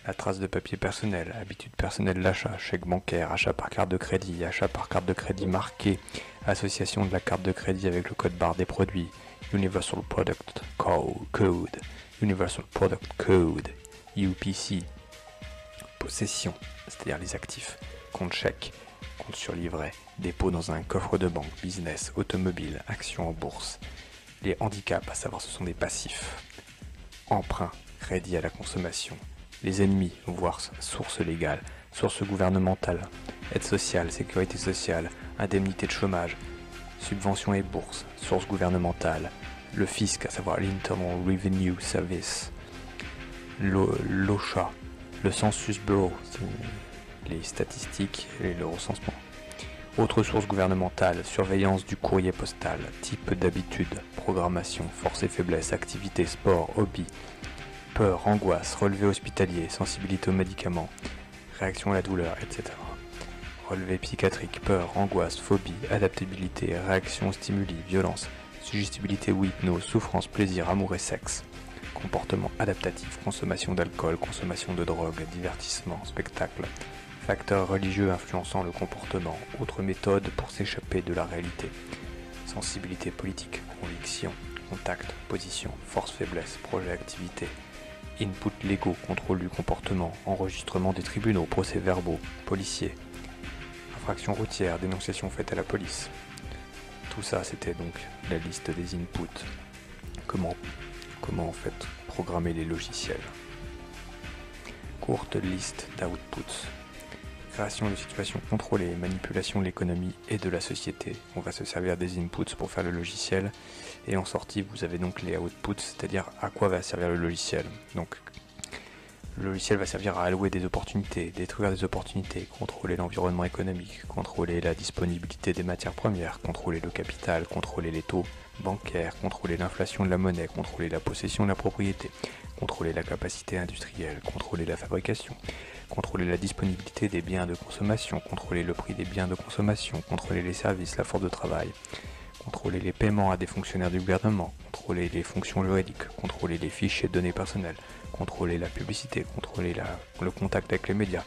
la trace de papier personnel, habitude personnelle d'achat, chèque bancaire, achat par carte de crédit marqué, association de la carte de crédit avec le code barre des produits, Universal Product Code, Universal Product Code, UPC, possession, c'est-à-dire les actifs, compte chèque, compte sur livret, dépôt dans un coffre de banque, business, automobile, action en bourse. Les handicaps, à savoir ce sont des passifs, emprunt, crédit à la consommation. Les ennemis, voire sources légales, sources gouvernementales, aide sociale, sécurité sociale, indemnité de chômage, subventions et bourses, sources gouvernementales, le fisc, à savoir l'Internal Revenue Service, l'OSHA, le Census Bureau, les statistiques et le recensement. Autres sources gouvernementales, surveillance du courrier postal, type d'habitude, programmation, force et faiblesse, activité, sport, hobby, peur, angoisse, relevé hospitalier, sensibilité aux médicaments, réaction à la douleur, etc. Relevé psychiatrique, peur, angoisse, phobie, adaptabilité, réaction aux stimuli, violence, suggestibilité ou hypnose, souffrance, plaisir, amour et sexe. Comportement adaptatif, consommation d'alcool, consommation de drogue, divertissement, spectacle. Facteurs religieux influençant le comportement, autres méthodes pour s'échapper de la réalité. Sensibilité politique, conviction, contact, position, force-faiblesse, projet-activité. Input légaux, contrôle du comportement, enregistrement des tribunaux, procès-verbaux, policiers, infraction routière, dénonciation faite à la police. Tout ça, c'était donc la liste des inputs. Comment en fait programmer les logiciels. Courte liste d'outputs. Création de situations contrôlées, manipulation de l'économie et de la société. On va se servir des inputs pour faire le logiciel. Et en sortie, vous avez donc les outputs, c'est-à-dire à quoi va servir le logiciel. Donc, le logiciel va servir à allouer des opportunités, détruire des opportunités, contrôler l'environnement économique, contrôler la disponibilité des matières premières, contrôler le capital, contrôler les taux bancaires, contrôler l'inflation de la monnaie, contrôler la possession de la propriété, contrôler la capacité industrielle, contrôler la fabrication, contrôler la disponibilité des biens de consommation, contrôler le prix des biens de consommation, contrôler les services, la force de travail, contrôler les paiements à des fonctionnaires du gouvernement, contrôler les fonctions juridiques, contrôler les fichiers de données personnelles, contrôler la publicité, contrôler le contact avec les médias,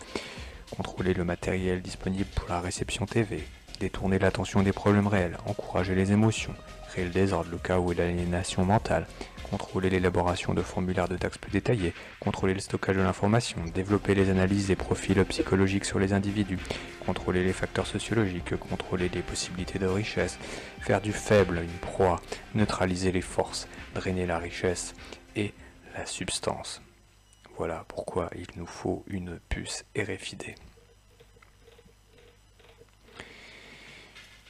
contrôler le matériel disponible pour la réception TV, détourner l'attention des problèmes réels, encourager les émotions, créer le désordre, le chaos et l'aliénation mentale, contrôler l'élaboration de formulaires de taxes plus détaillés, contrôler le stockage de l'information, développer les analyses des profils psychologiques sur les individus, contrôler les facteurs sociologiques, contrôler les possibilités de richesse, faire du faible une proie, neutraliser les forces, drainer la richesse et la substance. Voilà pourquoi il nous faut une puce RFID.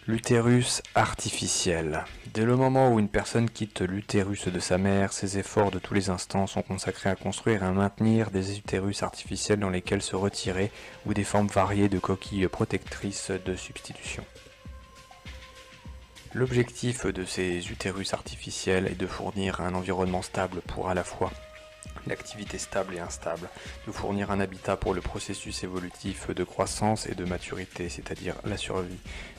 L'utérus artificiel. Dès le moment où une personne quitte l'utérus de sa mère, ses efforts de tous les instants sont consacrés à construire et à maintenir des utérus artificiels dans lesquels se retirer ou des formes variées de coquilles protectrices de substitution. L'objectif de ces utérus artificiels est de fournir un environnement stable pour à la fois l'activité stable et instable, de fournir un habitat pour le processus évolutif de croissance et de maturité, c'est-à-dire la survie,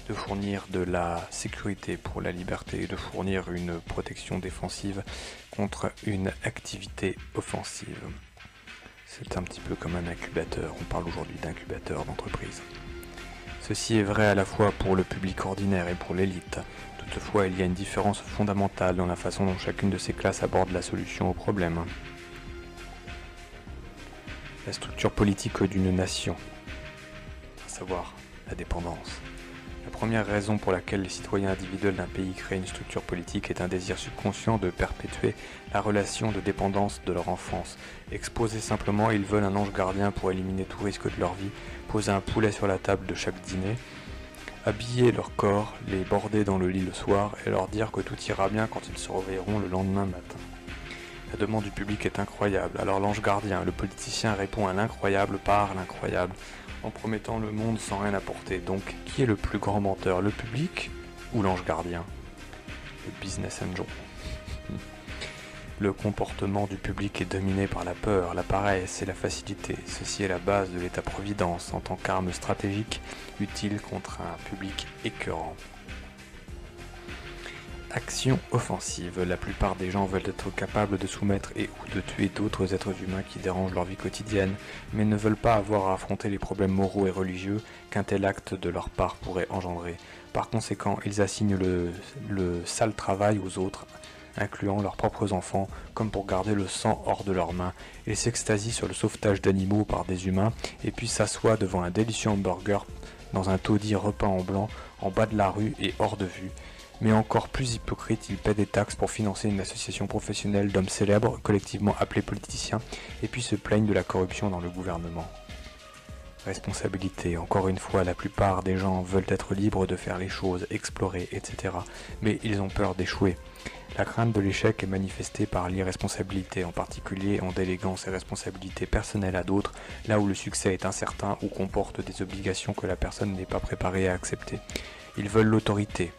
de fournir de la sécurité pour la liberté, de fournir une protection défensive contre une activité offensive. C'est un petit peu comme un incubateur, on parle aujourd'hui d'incubateur d'entreprise. Ceci est vrai à la fois pour le public ordinaire et pour l'élite. Toutefois, il y a une différence fondamentale dans la façon dont chacune de ces classes aborde la solution au problème. La structure politique d'une nation, à savoir la dépendance. La première raison pour laquelle les citoyens individuels d'un pays créent une structure politique est un désir subconscient de perpétuer la relation de dépendance de leur enfance. Exposés simplement, ils veulent un ange gardien pour éliminer tout risque de leur vie, poser un poulet sur la table de chaque dîner, habiller leur corps, les border dans le lit le soir et leur dire que tout ira bien quand ils se réveilleront le lendemain matin. La demande du public est incroyable, alors l'ange gardien, le politicien, répond à l'incroyable par l'incroyable, en promettant le monde sans rien apporter. Donc, qui est le plus grand menteur, le public ou l'ange gardien? Le business angel. Le comportement du public est dominé par la peur, la paresse et la facilité. Ceci est la base de l'État-providence en tant qu'arme stratégique utile contre un public écœurant. Action offensive. La plupart des gens veulent être capables de soumettre et ou de tuer d'autres êtres humains qui dérangent leur vie quotidienne, mais ne veulent pas avoir à affronter les problèmes moraux et religieux qu'un tel acte de leur part pourrait engendrer. Par conséquent, ils assignent le sale travail aux autres, incluant leurs propres enfants, comme pour garder le sang hors de leurs mains. Ils s'extasient sur le sauvetage d'animaux par des humains, et puis s'assoient devant un délicieux hamburger dans un taudis repeint en blanc, en bas de la rue et hors de vue. Mais encore plus hypocrite, ils paient des taxes pour financer une association professionnelle d'hommes célèbres, collectivement appelés politiciens, et puis se plaignent de la corruption dans le gouvernement. Responsabilité. Encore une fois, la plupart des gens veulent être libres de faire les choses, explorer, etc. Mais ils ont peur d'échouer. La crainte de l'échec est manifestée par l'irresponsabilité, en particulier en déléguant ses responsabilités personnelles à d'autres, là où le succès est incertain ou comporte des obligations que la personne n'est pas préparée à accepter. Ils veulent l'autorité.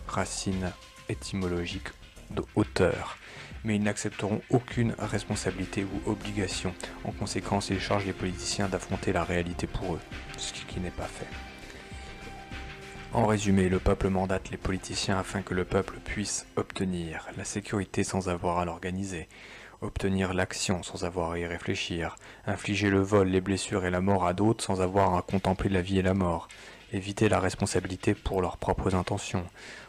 Racine étymologique de hauteur, mais ils n'accepteront aucune responsabilité ou obligation. En conséquence, ils chargent les politiciens d'affronter la réalité pour eux, ce qui n'est pas fait. En résumé, le peuple mandate les politiciens afin que le peuple puisse obtenir la sécurité sans avoir à l'organiser, obtenir l'action sans avoir à y réfléchir, infliger le vol, les blessures et la mort à d'autres sans avoir à contempler la vie et la mort, éviter la responsabilité pour leurs propres intentions,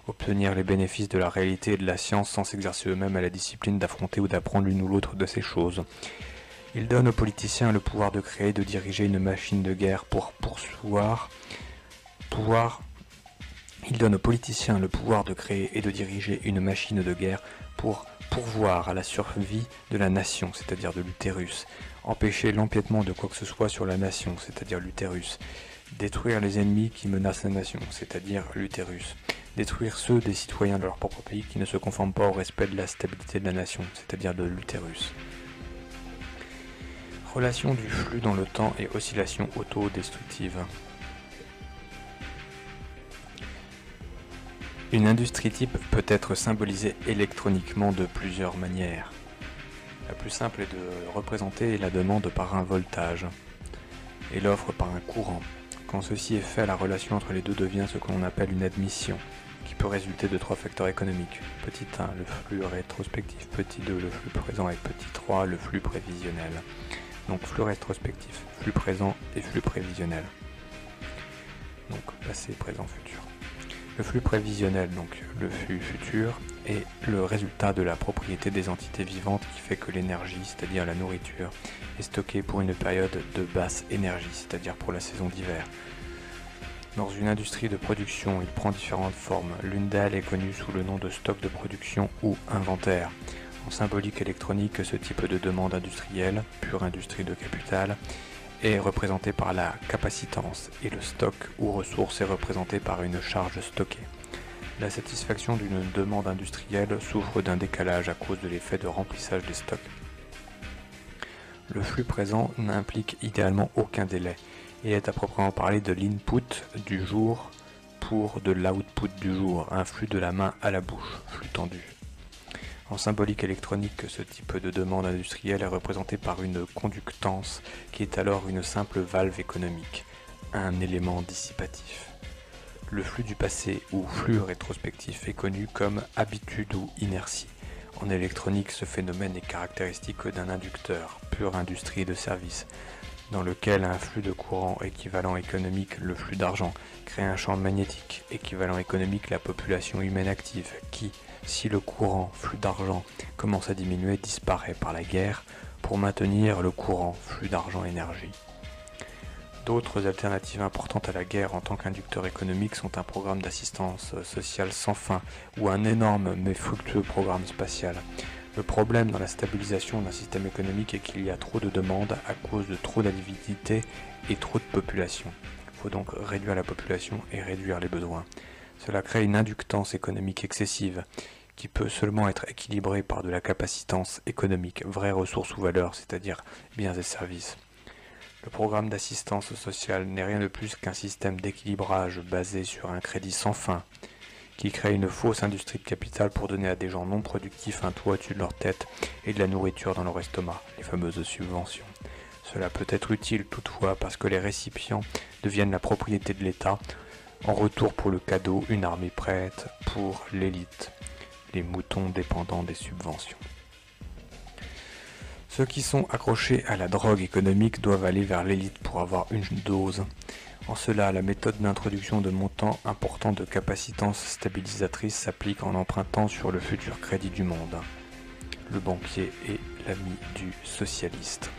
obtenir les bénéfices de la réalité et de la science sans s'exercer eux-mêmes à la discipline d'affronter ou d'apprendre l'une ou l'autre de ces choses. Ils donnent aux politiciens le pouvoir de créer et de diriger une machine de guerre Ils donnent aux politiciens le pouvoir de créer et de diriger une machine de guerre pour pourvoir à la survie de la nation, c'est-à-dire de l'utérus, empêcher l'empiètement de quoi que ce soit sur la nation, c'est-à-dire l'utérus, détruire les ennemis qui menacent la nation, c'est-à-dire l'utérus, détruire ceux des citoyens de leur propre pays qui ne se conforment pas au respect de la stabilité de la nation, c'est-à-dire de l'utérus. Relation du flux dans le temps et oscillation autodestructive. Une industrie type peut être symbolisée électroniquement de plusieurs manières. La plus simple est de représenter la demande par un voltage et l'offre par un courant. Quand ceci est fait, la relation entre les deux devient ce que l'on appelle une admission, qui peut résulter de trois facteurs économiques. Petit 1, le flux rétrospectif, petit 2, le flux présent et petit 3, le flux prévisionnel. Donc flux rétrospectif, flux présent et flux prévisionnel. Donc passé, présent, futur. Le flux prévisionnel, donc le flux futur, est le résultat de la propriété des entités vivantes qui fait que l'énergie, c'est-à-dire la nourriture, est stockée pour une période de basse énergie, c'est-à-dire pour la saison d'hiver. Dans une industrie de production, il prend différentes formes. L'une d'elles est connue sous le nom de stock de production ou inventaire. En symbolique électronique, ce type de demande industrielle, pure industrie de capital, est représenté par la capacitance et le stock ou ressource est représenté par une charge stockée. La satisfaction d'une demande industrielle souffre d'un décalage à cause de l'effet de remplissage des stocks. Le flux présent n'implique idéalement aucun délai et est à proprement parler de l'input du jour pour de l'output du jour, un flux de la main à la bouche, flux tendu. En symbolique électronique, ce type de demande industrielle est représenté par une conductance qui est alors une simple valve économique, un élément dissipatif. Le flux du passé ou flux rétrospectif est connu comme habitude ou inertie. En électronique, ce phénomène est caractéristique d'un inducteur, pure industrie de service, dans lequel un flux de courant équivalent économique, le flux d'argent, crée un champ magnétique équivalent économique, la population humaine active, qui, si le courant, flux d'argent, commence à diminuer, disparaît par la guerre pour maintenir le courant, flux d'argent énergie. D'autres alternatives importantes à la guerre en tant qu'inducteur économique sont un programme d'assistance sociale sans fin ou un énorme mais fructueux programme spatial. Le problème dans la stabilisation d'un système économique est qu'il y a trop de demandes à cause de trop d'avidité et trop de population. Il faut donc réduire la population et réduire les besoins. Cela crée une inductance économique excessive qui peut seulement être équilibrée par de la capacitance économique, vraies ressources ou valeurs, c'est-à-dire biens et services. Le programme d'assistance sociale n'est rien de plus qu'un système d'équilibrage basé sur un crédit sans fin, qui crée une fausse industrie de capital pour donner à des gens non productifs un toit au-dessus de leur tête et de la nourriture dans leur estomac, les fameuses subventions. Cela peut être utile toutefois parce que les récipients deviennent la propriété de l'État, en retour pour le cadeau, une armée prête pour l'élite, les moutons dépendants des subventions. Ceux qui sont accrochés à la drogue économique doivent aller vers l'élite pour avoir une dose. En cela, la méthode d'introduction de montants importants de capacitance stabilisatrice s'applique en empruntant sur le futur crédit du monde. Le banquier est l'ami du socialiste.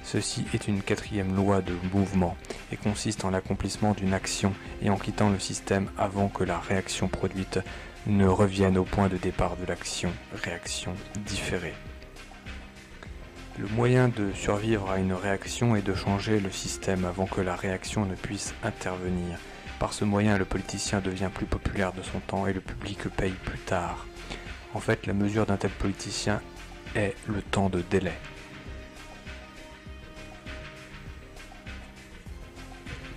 Ceci est une quatrième loi de mouvement et consiste en l'accomplissement d'une action et en quittant le système avant que la réaction produite ne revienne au point de départ de l'action, réaction différée. Le moyen de survivre à une réaction est de changer le système avant que la réaction ne puisse intervenir. Par ce moyen, le politicien devient plus populaire de son temps et le public paye plus tard. En fait, la mesure d'un tel politicien est le temps de délai.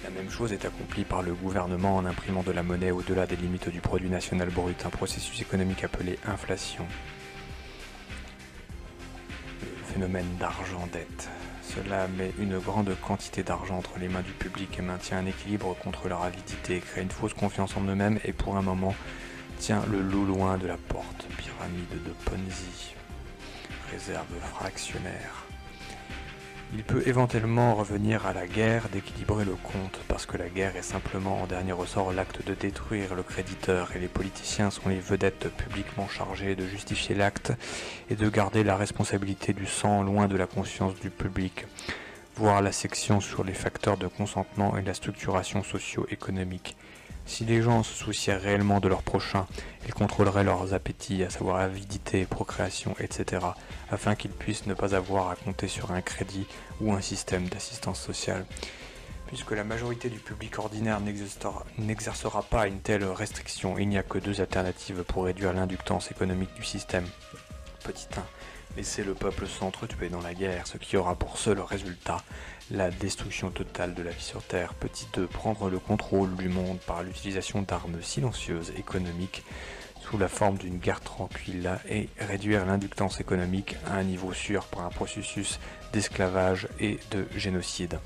La même chose est accomplie par le gouvernement en imprimant de la monnaie au-delà des limites du produit national brut, un processus économique appelé inflation. Phénomène d'argent-dette. Cela met une grande quantité d'argent entre les mains du public et maintient un équilibre contre leur avidité, crée une fausse confiance en eux-mêmes et pour un moment tient le loup loin de la porte. Pyramide de Ponzi. Réserve fractionnaire. Il peut éventuellement revenir à la guerre d'équilibrer le compte, parce que la guerre est simplement en dernier ressort l'acte de détruire le créditeur, et les politiciens sont les vedettes publiquement chargées de justifier l'acte et de garder la responsabilité du sang loin de la conscience du public. Voir la section sur les facteurs de consentement et la structuration socio-économique. Si les gens se souciaient réellement de leur prochain, ils contrôleraient leurs appétits, à savoir avidité, procréation, etc., afin qu'ils puissent ne pas avoir à compter sur un crédit ou un système d'assistance sociale. Puisque la majorité du public ordinaire n'exercera pas une telle restriction, il n'y a que deux alternatives pour réduire l'inductance économique du système. Petit 1. Laisser le peuple s'entretuer dans la guerre, ce qui aura pour seul résultat la destruction totale de la vie sur Terre. Petit 2. Prendre le contrôle du monde par l'utilisation d'armes silencieuses économiques sous la forme d'une guerre tranquille et réduire l'inductance économique à un niveau sûr par un processus d'esclavage et de génocide.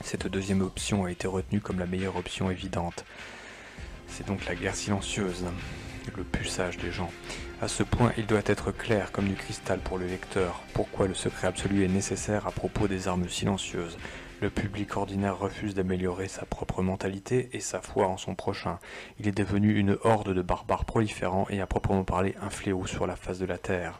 Cette deuxième option a été retenue comme la meilleure option évidente. C'est donc la guerre silencieuse, le puçage des gens. À ce point, il doit être clair comme du cristal pour le lecteur pourquoi le secret absolu est nécessaire à propos des armes silencieuses. Le public ordinaire refuse d'améliorer sa propre mentalité et sa foi en son prochain. Il est devenu une horde de barbares proliférants et à proprement parler un fléau sur la face de la terre.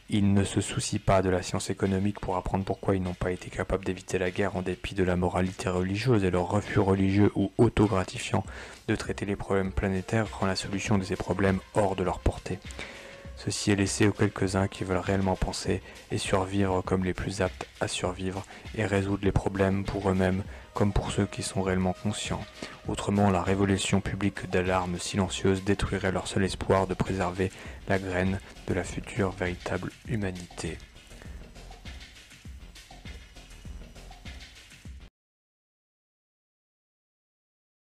Ils ne se soucient pas de la science économique pour apprendre pourquoi ils n'ont pas été capables d'éviter la guerre en dépit de la moralité religieuse et leur refus religieux ou auto-gratifiant de traiter les problèmes planétaires rend la solution de ces problèmes hors de leur portée. Ceci est laissé aux quelques-uns qui veulent réellement penser et survivre comme les plus aptes à survivre et résoudre les problèmes pour eux-mêmes comme pour ceux qui sont réellement conscients. Autrement, la révolution publique d'alarme silencieuse détruirait leur seul espoir de préserver la graine de la future véritable humanité.